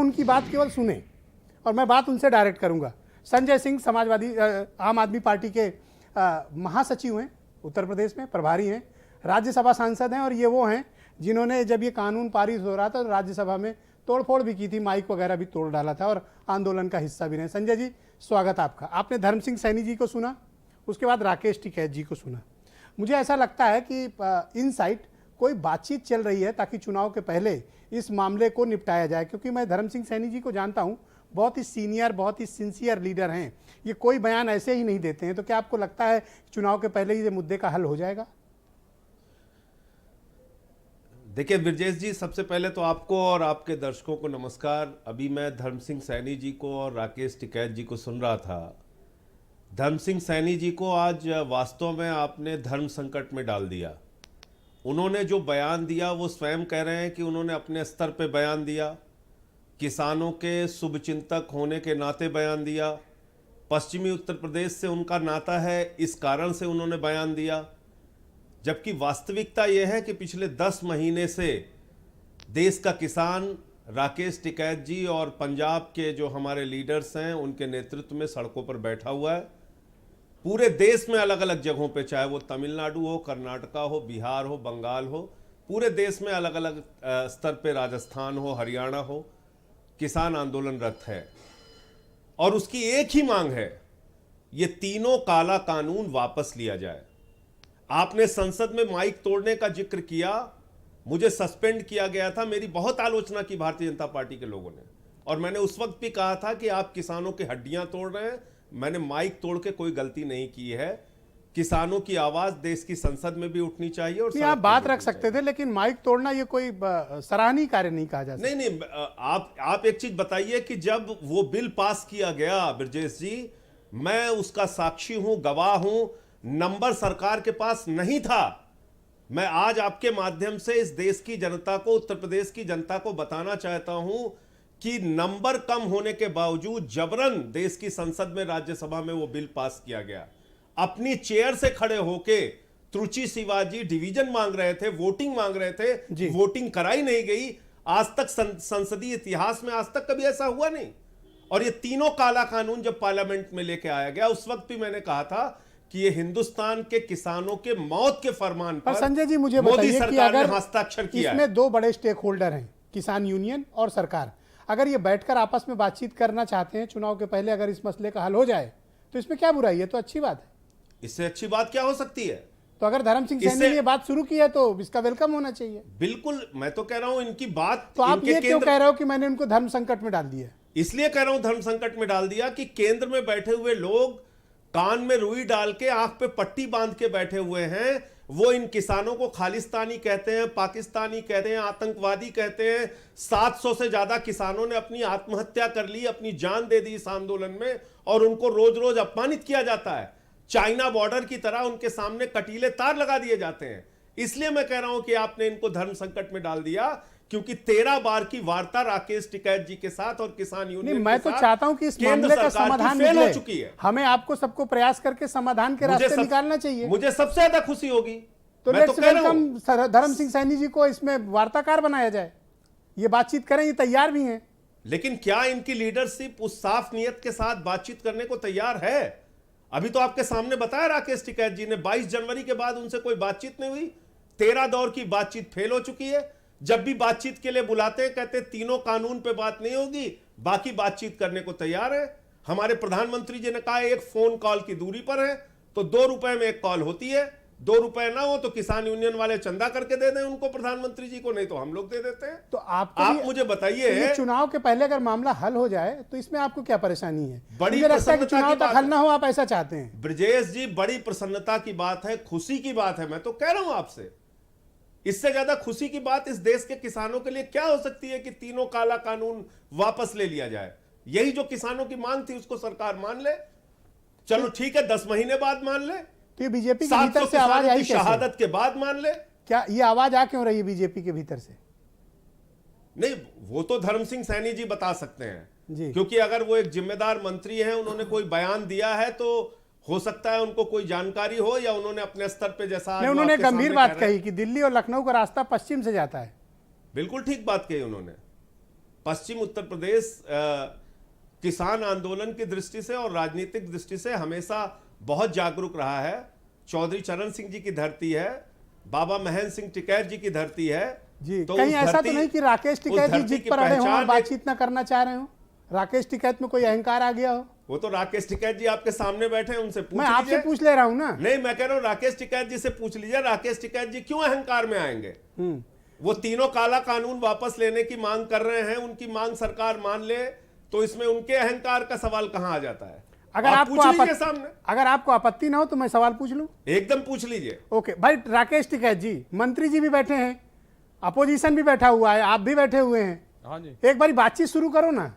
उनकी बात केवल सुने और मैं बात उनसे डायरेक्ट करूंगा। संजय सिंह समाजवादी आम आदमी पार्टी के महासचिव हैं, उत्तर प्रदेश में प्रभारी हैं, राज्यसभा सांसद हैं और ये वो हैं जिन्होंने जब ये कानून पारित हो रहा था तो राज्यसभा में तोड़फोड़ भी की थी, माइक वगैरह भी तोड़ डाला था और आंदोलन का हिस्सा भी रहे। संजय जी, स्वागत आपका। आपने धर्म सिंह सैनी जी को सुना, उसके बाद राकेश टिकैत जी को सुना। मुझे ऐसा लगता है कि इनसाइट कोई बातचीत चल रही है ताकि चुनाव के पहले इस मामले को निपटाया जाए, क्योंकि मैं धर्म सिंह सैनी जी को जानता हूं, बहुत ही सीनियर, बहुत ही सिंसियर लीडर हैं। ये कोई बयान ऐसे ही नहीं देते हैं। तो क्या आपको लगता है चुनाव के पहले ही ये मुद्दे का हल हो जाएगा? देखिए ब्रजेश जी, सबसे पहले तो आपको और आपके दर्शकों को नमस्कार। अभी मैं धर्म सिंह सैनी जी को और राकेश टिकैत जी को सुन रहा था। धर्म सिंह सैनी जी को आज वास्तव में आपने धर्म संकट में डाल दिया। उन्होंने जो बयान दिया वो स्वयं कह रहे हैं कि उन्होंने अपने स्तर पे बयान दिया, किसानों के शुभचिंतक होने के नाते बयान दिया, पश्चिमी उत्तर प्रदेश से उनका नाता है इस कारण से उन्होंने बयान दिया। जबकि वास्तविकता यह है कि पिछले 10 महीने से देश का किसान राकेश टिकैत जी और पंजाब के जो हमारे लीडर्स हैं उनके नेतृत्व में सड़कों पर बैठा हुआ है। पूरे देश में अलग अलग जगहों पे, चाहे वो तमिलनाडु हो, कर्नाटका हो, बिहार हो, बंगाल हो, पूरे देश में अलग अलग स्तर पे, राजस्थान हो, हरियाणा हो, किसान आंदोलनरत है। और उसकी एक ही मांग है, ये तीनों काला कानून वापस लिया जाए। आपने संसद में माइक तोड़ने का जिक्र किया, मुझे सस्पेंड किया गया था, मेरी बहुत आलोचना की भारतीय जनता पार्टी के लोगों ने, और मैंने उस वक्त भी कहा था कि आप किसानों की हड्डियां तोड़ रहे हैं। मैंने माइक तोड़ के कोई गलती नहीं की है। किसानों की आवाज देश की संसद में भी उठनी चाहिए। और आप बात रख सकते थे, लेकिन माइक तोड़ना ये कोई सराहनीय कार्य नहीं कहा जा सकता। नहीं, आप एक चीज बताइए कि जब वो बिल पास किया गया ब्रजेश जी, मैं उसका साक्षी हूं, गवाह हूं, नंबर सरकार के पास नहीं था। मैं आज आपके माध्यम से इस देश की जनता को, उत्तर प्रदेश की जनता को बताना चाहता हूं कि नंबर कम होने के बावजूद जबरन देश की संसद में, राज्यसभा में वो बिल पास किया गया। अपनी चेयर से खड़े होके त्रुचि शिवाजी डिवीजन मांग रहे थे, वोटिंग मांग रहे थे, वोटिंग कराई नहीं गई। आज तक संसदीय इतिहास में आज तक कभी ऐसा हुआ नहीं। और ये तीनों काला कानून जब पार्लियामेंट में लेके आया गया, उस वक्त भी मैंने कहा था कि ये हिंदुस्तान के किसानों के मौत के फरमान पर संजय जी मुझे मोदी सरकार ने हस्ताक्षर किया। इसमें दो बड़े स्टेक होल्डर हैं, किसान यूनियन और सरकार। अगर ये बैठकर आपस में बातचीत करना चाहते हैं चुनाव के पहले, अगर इस मसले का हल हो जाए तो इसमें क्या बुराई है? तो अच्छी बात है। इससे अच्छी बात क्या हो सकती है? तो अगर धर्म सिंह सैनी ने ये बात शुरू की है तो इसका वेलकम होना चाहिए। बिल्कुल, मैं तो कह रहा हूं इनकी बात। तो आप ये क्यों कह रहे हो कि मैंने उनको धर्म संकट में डाल दिया? इसलिए कह रहा हूं धर्म संकट में डाल दिया कि केंद्र में बैठे हुए लोग कान में रुई डाल के, आंख पे पट्टी बांध के बैठे हुए हैं। वो इन किसानों को खालिस्तानी कहते हैं, पाकिस्तानी कहते हैं, आतंकवादी कहते हैं। 700 से ज्यादा किसानों ने अपनी आत्महत्या कर ली, अपनी जान दे दी इस आंदोलन में, और उनको रोज रोज अपमानित किया जाता है। चाइना बॉर्डर की तरह उनके सामने कटीले तार लगा दिए जाते हैं। इसलिए मैं कह रहा हूं कि आपने इनको धर्म संकट में डाल दिया, क्योंकि 13 बार की वार्ता राकेश टिकैत जी के साथ और किसान यूनियन मैं तो चाहता हूं कि इस मामले का समाधान फेल हो चुकी है। हमें आपको सबको प्रयास करके समाधान के रास्ते निकालना चाहिए। मुझे सबसे ज्यादा खुशी होगी तो लेट्स वेलकम धर्म सिंह सैनी जी को इसमें वार्ताकार बनाया जाए, ये बातचीत करें, ये तैयार भी हैं। लेकिन क्या इनकी लीडरशिप उस साफ नियत के साथ बातचीत करने को तैयार है? अभी तो आपके सामने बताया राकेश टिकैत जी ने, 22 जनवरी के बाद उनसे कोई बातचीत नहीं हुई। 13 दौर की बातचीत फेल हो चुकी है। जब भी बातचीत के लिए बुलाते हैं कहते तीनों कानून पे बात नहीं होगी, बाकी बातचीत करने को तैयार है। हमारे प्रधानमंत्री जी ने कहा एक फोन कॉल की दूरी पर है, तो 2 रुपए में एक कॉल होती है। 2 रुपए ना हो तो किसान यूनियन वाले चंदा करके दे दें उनको, प्रधानमंत्री जी को, नहीं तो हम लोग दे देते हैं। तो आप मुझे बताइए, चुनाव के पहले अगर मामला हल हो जाए तो इसमें आपको क्या परेशानी है? बड़ी चुनाव तक हल ना हो, आप ऐसा चाहते हैं? ब्रजेश जी, बड़ी प्रसन्नता की बात है, खुशी की बात है। मैं तो कह रहा हूं आपसे, इससे ज्यादा खुशी की बात इस देश के किसानों के लिए क्या हो सकती है कि तीनों काला कानून वापस ले लिया जाए। यही जो किसानों की मांग थी उसको सरकार मान ले। चलो ठीक है, 10 महीने बाद मान ले। तो ये बीजेपी के भीतर से आवाज आई कैसे? शहादत के बाद मान ले। क्या ये आवाज आ क्यों रही है बीजेपी के भीतर से? नहीं, वो तो धर्म सिंह सैनी जी बता सकते हैं जी। क्योंकि अगर वो एक जिम्मेदार मंत्री हैं, उन्होंने कोई बयान दिया है तो हो सकता है उनको कोई जानकारी हो, या उन्होंने अपने स्तर पे, जैसा उन्होंने गंभीर बात कही कि दिल्ली और लखनऊ का रास्ता पश्चिम से जाता है। बिल्कुल ठीक बात कही उन्होंने। पश्चिम उत्तर प्रदेश किसान आंदोलन की दृष्टि से और राजनीतिक दृष्टि से हमेशा बहुत जागरूक रहा है। चौधरी चरण सिंह जी की धरती है, बाबा महेंद्र सिंह टिकैत जी की धरती है। जी, तो कहीं उस ऐसा तो धरती- नहीं कि राकेश उस टिकैत जी धरती जीत की पर अड़े हों और पहचान बातचीत ना करना चाह रहे हो? राकेश टिकैत में कोई अहंकार आ गया हो? वो तो राकेश टिकैत जी आपके सामने बैठे हैं, उनसे पूछ मैं आपसे लीजिए। पूछ ले रहा हूं ना। नहीं, मैं कह रहा हूं राकेश टिकैत जी से पूछ लीजिए, राकेश टिकैत जी क्यों अहंकार में आएंगे? वो तीनों काला कानून वापस लेने की मांग कर रहे हैं, उनकी मांग सरकार मान ले तो इसमें उनके अहंकार का सवाल कहां आ जाता है? अगर आप आपको पूछ लीजिए आपत्ति- सामने, अगर आपको आपत्ति ना हो तो मैं सवाल पूछ लूं? एकदम पूछ लीजिए। ओके भाई, राकेश टिकैत जी, मंत्री जी भी बैठे हैं, अपोजिशन भी बैठा हुआ है, आप भी बैठे हुए हैं, हाँ जी, एक बारी बातचीत शुरू करो ना।